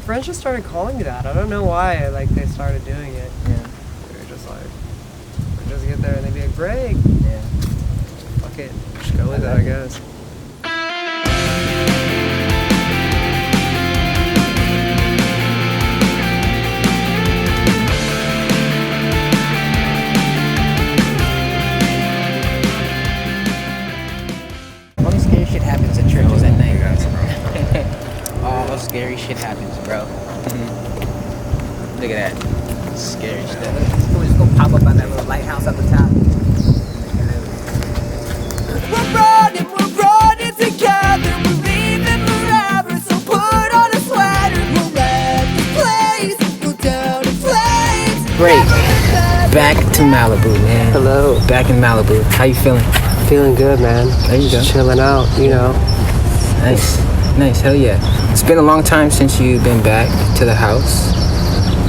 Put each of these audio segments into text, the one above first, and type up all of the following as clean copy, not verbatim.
my friends just started calling me that. I don't know why. Like they started doing it. Yeah. They were just like, we'll just get there and they'd be like, Greg. Yeah. Fuck it. Just go with it, I guess. All the scary shit happens at churches at night. All scary shit happens, bro. Look at that. Scary stuff. We're just gonna pop up on that little lighthouse at the top. We're running together. We're leaving forever. So put on a sweater. We'll let the place go down in flames. Great. Back to Malibu, man. Hello. Back in Malibu. How you feeling? Feeling good, man. There you go. Just chilling out, you know. Nice. Nice. Hell yeah. It's been a long time since you've been back to the house.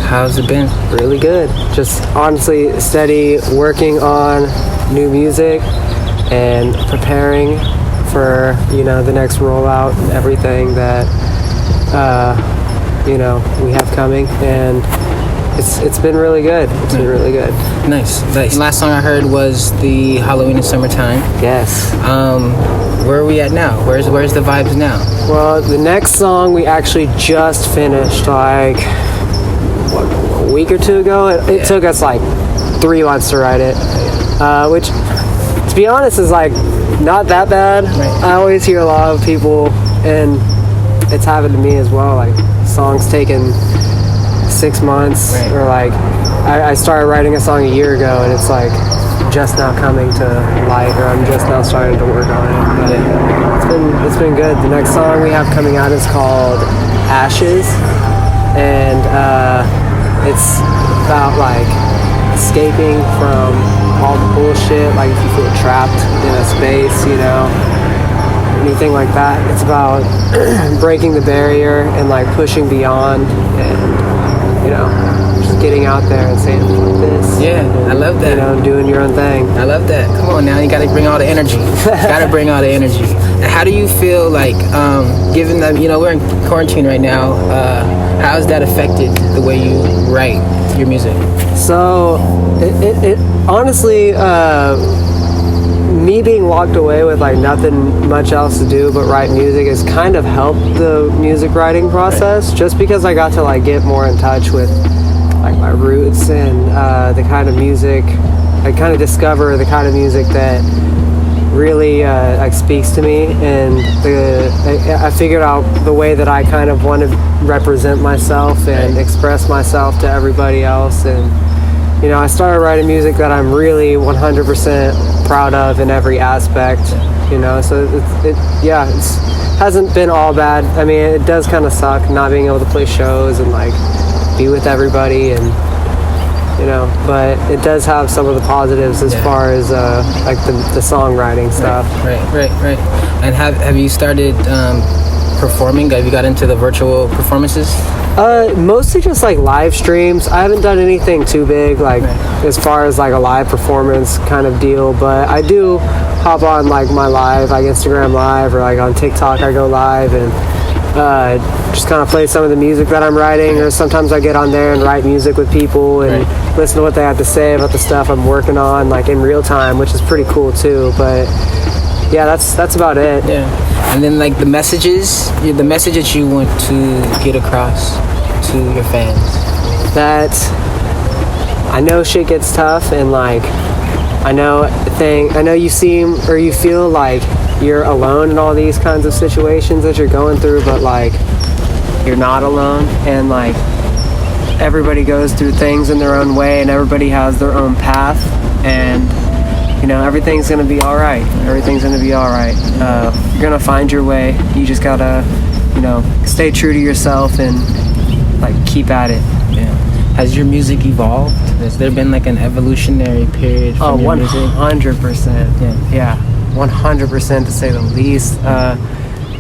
How's it been? Really good. Just honestly steady working on new music and preparing for, you know, the next rollout and everything that, you know, we have coming. And it's been really good. It's been really good. Nice. Nice. Last song I heard was the Halloween and Summertime. Yes. Where are we at now? Where's the vibes now? Well, the next song we actually just finished like a week or two ago. It took us like 3 months to write it, which, to be honest, is like not that bad. Right. I always hear a lot of people, and it's happened to me as well. Like songs taking 6 months, Right. or like I started writing a song a year ago, and it's like just now coming to light, or I'm just now starting to work on it. But it's been good. The next song we have coming out is called Ashes, and it's about like escaping from all the bullshit, like if you feel trapped in a space, you know, anything like that. It's about breaking the barrier and like pushing beyond, and you know, just getting out there and saying fuck this. Yeah, I love that. You know, doing your own thing. I love that. Come on now, you gotta bring all the energy. Gotta bring all the energy. And how do you feel like, given that, you know, we're in quarantine right now, how has that affected the way you write your music? So, it honestly, me being locked away with like nothing much else to do but write music has kind of helped the music writing process, just because I got to like get more in touch with like my roots and the kind of music, I kind of discover the kind of music that really like speaks to me, and I figured out the way that I kind of want to represent myself and express myself to everybody else. And you know, I started writing music that I'm really 100% proud of in every aspect, you know, so it hasn't been all bad. I mean, it does kind of suck not being able to play shows and like be with everybody, and you know, but it does have some of the positives as far as like the songwriting stuff. Right. And have you started performing? Have you got into the virtual performances? Mostly just like live streams. I haven't done anything too big, like as far as like a live performance kind of deal, but I do hop on like my live, like Instagram live, or like on TikTok I go live and just kind of play some of the music that I'm writing, or sometimes I get on there and write music with people and listen to what they have to say about the stuff I'm working on, like in real time, which is pretty cool too. But yeah, that's about it. Yeah. And then like the message that you want to get across to your fans. That I know shit gets tough, and like I know you seem, or you feel like you're alone in all these kinds of situations that you're going through, but like you're not alone, and like everybody goes through things in their own way, and everybody has their own path, and you know, everything's gonna be all right. Everything's gonna be all right. You're gonna find your way. You just gotta, you know, stay true to yourself and like keep at it. Yeah. Has your music evolved? Has there been like an evolutionary period from your music? 100%. Yeah, 100% to say the least.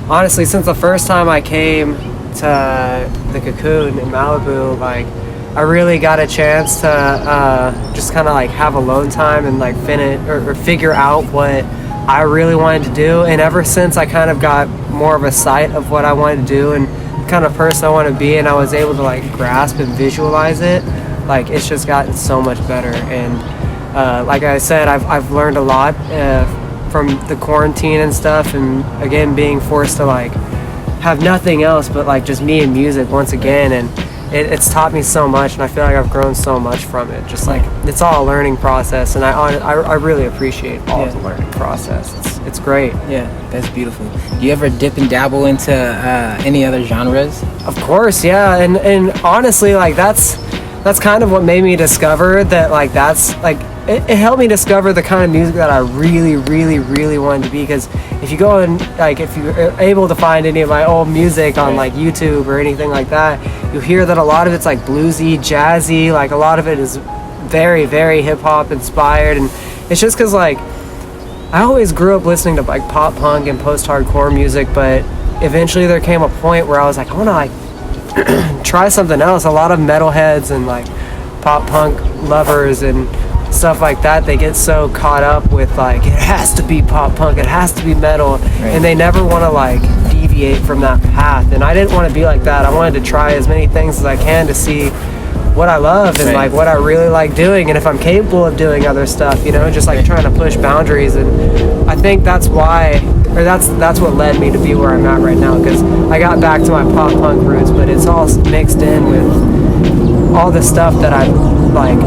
Honestly, since the first time I came to the Cocoon in Malibu, like I really got a chance to just kind of like have alone time and like finish or figure out what I really wanted to do. And ever since I kind of got more of a sight of what I wanted to do and kind of person I want to be, and I was able to like grasp and visualize it, like it's just gotten so much better. And like I said, I've learned a lot from the quarantine and stuff, and again being forced to like have nothing else but like just me and music once again, and it's taught me so much, and I feel like I've grown so much from it. Just like it's all a learning process, and I really appreciate all of the learning process. It's great. Yeah, that's beautiful. Do you ever dip and dabble into any other genres? Of course, yeah, and honestly, like that's kind of what made me discover that, like that's like it helped me discover the kind of music that I really, really, really wanted to be. Because if you go and like if you're able to find any of my old music on like YouTube or anything like that, you'll hear that a lot of it's like bluesy, jazzy, like a lot of it is very, very hip hop inspired. And it's just because like I always grew up listening to like pop punk and post-hardcore music, but eventually there came a point where I was like, I want to like try something else. A lot of metalheads and like pop punk lovers and stuff like that, they get so caught up with like it has to be pop punk, it has to be metal, and they never want to like deviate from that path. And I didn't want to be like that. I wanted to try as many things as I can to see what I love and like what I really like doing, and if I'm capable of doing other stuff, you know, just like trying to push boundaries. And I think that's why, or that's what led me to be where I'm at right now, because I got back to my pop punk roots, but it's all mixed in with all the stuff that I've like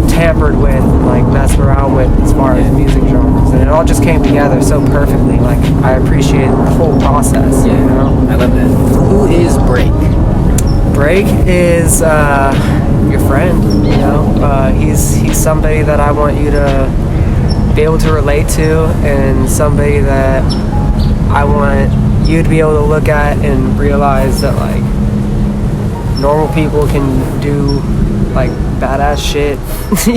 tampered with and like messed around with as far as music genres, and it all just came together so perfectly. Like I appreciate the whole process. You know, I love that. Who is Break? Break is your friend. You know, he's somebody that I want you to be able to relate to, and somebody that I want you to be able to look at and realize that like normal people can do like badass shit.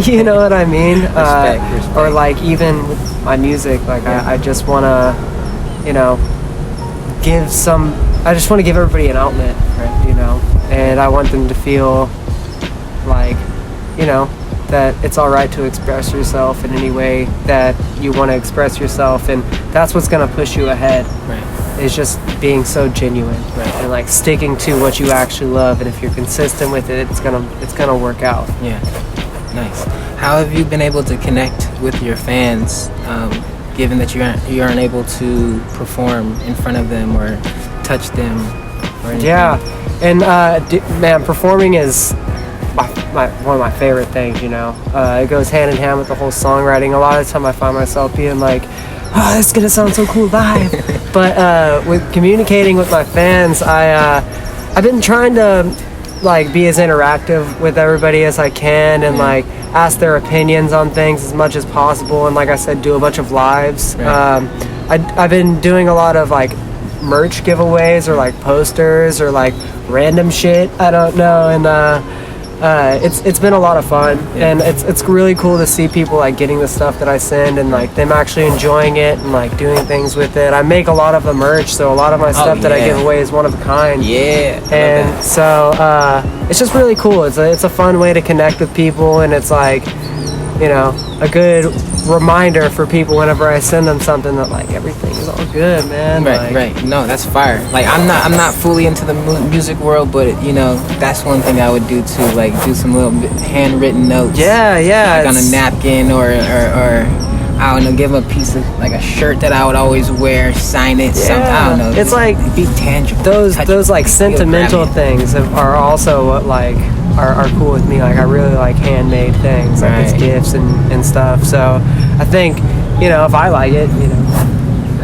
You know what I mean? Respect. Or like even with my music, like I just want to, you know, I just want to give everybody an outlet, right? You know, and I want them to feel like, you know, that it's all right to express yourself in any way that you want to express yourself, and that's what's gonna push you ahead. Right. Is just being so genuine, right? And like sticking to what you actually love, and if you're consistent with it, it's gonna work out. Yeah, nice. How have you been able to connect with your fans, given that you aren't able to perform in front of them or touch them or anything? Yeah, and man, performing is one of my favorite things. You know, it goes hand in hand with the whole songwriting. A lot of the time, I find myself being like, oh, this is gonna sound so cool live. But with communicating with my fans, I've been trying to like be as interactive with everybody as I can, and like ask their opinions on things as much as possible, and like I said, do a bunch of lives. I've been doing a lot of like merch giveaways or like posters or like random shit, I don't know, and it's been a lot of fun, and it's really cool to see people like getting the stuff that I send and like them actually enjoying it and like doing things with it. I make a lot of the merch, so a lot of my stuff that I give away is one of a kind. And so it's just really cool. It's a fun way to connect with people, and it's like, you know, a good reminder for people whenever I send them something that like everything is all good, man. Right. No, that's fire. Like I'm not fully into the music world, but you know, that's one thing I would do too. Like do some little handwritten notes. Yeah. Like on a napkin or I don't know, give them a piece of like a shirt that I would always wear, sign it. Something, I don't know. It's like be tangible. Those like sentimental things are also what like are cool with me. Like I really like handmade things, like it's gifts and stuff. So I think, you know, if I like it, you know,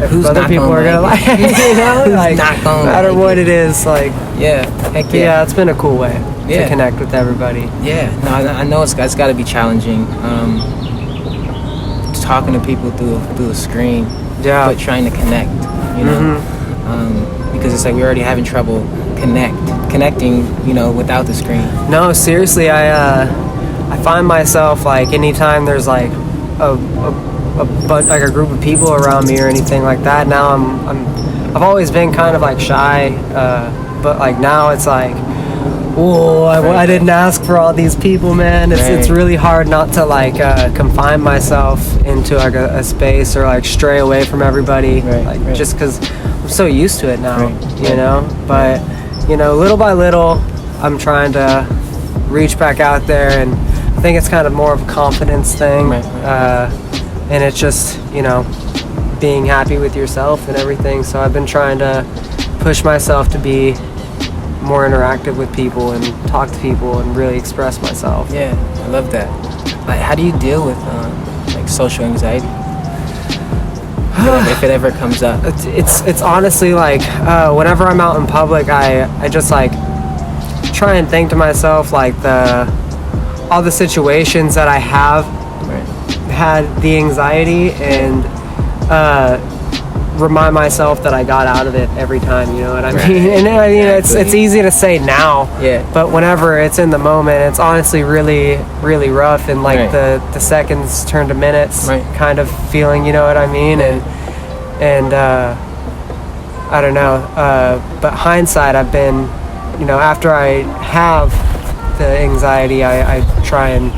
who's other people are gonna like it, you know, like no matter what it is, like heck yeah, it's been a cool way to connect with everybody. No, I know it's got to be challenging, talking to people through a screen, but trying to connect, you know, because it's like we're already having trouble connecting, you know, without the screen. No, seriously, I find myself like anytime there's like a group of people around me or anything like that. Now I've always been kind of like shy, but like now it's like, whoa, I didn't ask for all these people, man. It's really hard not to like confine myself into like a space or like stray away from everybody, just because I'm so used to it now, you know. But you know, little by little, I'm trying to reach back out there, and I think it's kind of more of a confidence thing. Right. And it's just, you know, being happy with yourself and everything. So I've been trying to push myself to be more interactive with people and talk to people and really express myself. Yeah, I love that. Like, how do you deal with like social anxiety? If it ever comes up. It's honestly like whenever I'm out in public, I just like try and think to myself like all the situations that I have had the anxiety, and remind myself that I got out of it every time, you know what I mean? And I mean, it's easy to say now, but whenever it's in the moment, it's honestly really, really rough, and like the seconds turn to minutes kind of feeling, you know what I mean? And I don't know, but hindsight, I've been, you know, after I have the anxiety, I try and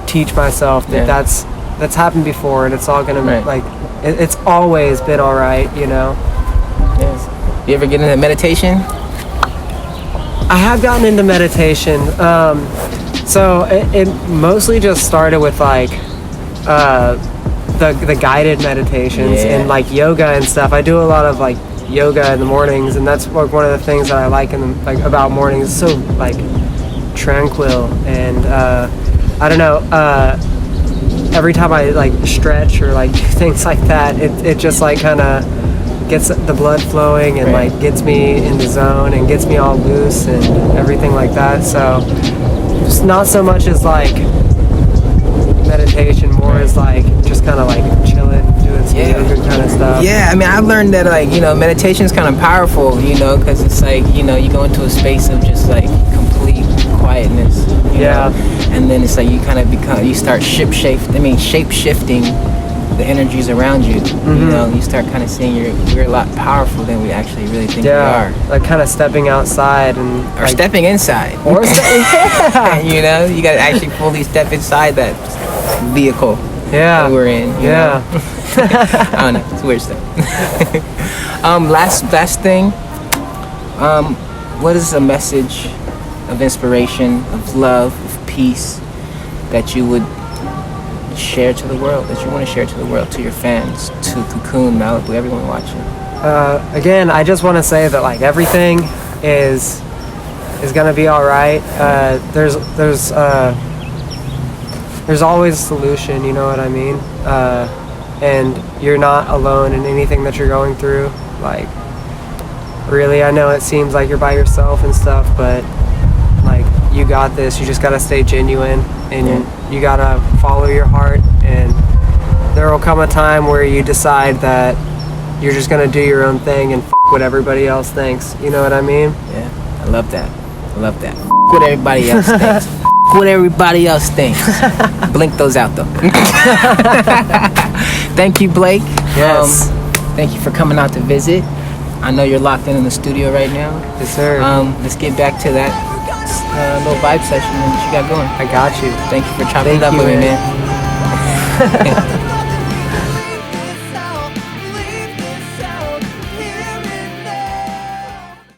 teach myself that that's happened before, and it's all gonna like it's always been all right, you know. Yes. You ever get into meditation? I have gotten into meditation. So it mostly just started with like the guided meditations and like yoga and stuff. I do a lot of like yoga in the mornings, and that's like one of the things that I like about mornings. It's so like tranquil, and I don't know, every time I like stretch or like do things like that, it just like kind of gets the blood flowing and like gets me in the zone and gets me all loose and everything like that. So just not so much as like meditation, more as like just kind of like chilling, doing some yoga kind of stuff. Yeah, I mean, I've learned that like, you know, meditation is kind of powerful, you know, because it's like, you know, you go into a space of just like complete quietness, you know? And then it's like you kind of you start shape-shifting the energies around you. You know, you start kind of seeing we're a lot powerful than we actually really think we are. Like kind of stepping outside and or like, stepping inside. Or you know, you got to actually fully step inside that vehicle that we're in. You know? I don't know. It's weird stuff. Last thing. What is a message of inspiration, of love, of peace that you would share to the world, that you want to share to the world, to your fans, to Cocoon Malibu, everyone watching? Again, I just want to say that like everything is gonna be all right. There's always a solution, you know what I mean? And you're not alone in anything that you're going through. Like, really, I know it seems like you're by yourself and stuff, but like, you got this. You just gotta stay genuine, and you gotta follow your heart, and there will come a time where you decide that you're just gonna do your own thing and what everybody else thinks, you know what I mean? Yeah, I love that. What everybody else thinks. What everybody else thinks. Blink those out though. Thank you, Blake. Yes. Thank you for coming out to visit. I know you're locked in the studio right now. Yes, sir. Let's get back to that little vibe session that you got going. I got you. Thank you for chopping it up with me, man.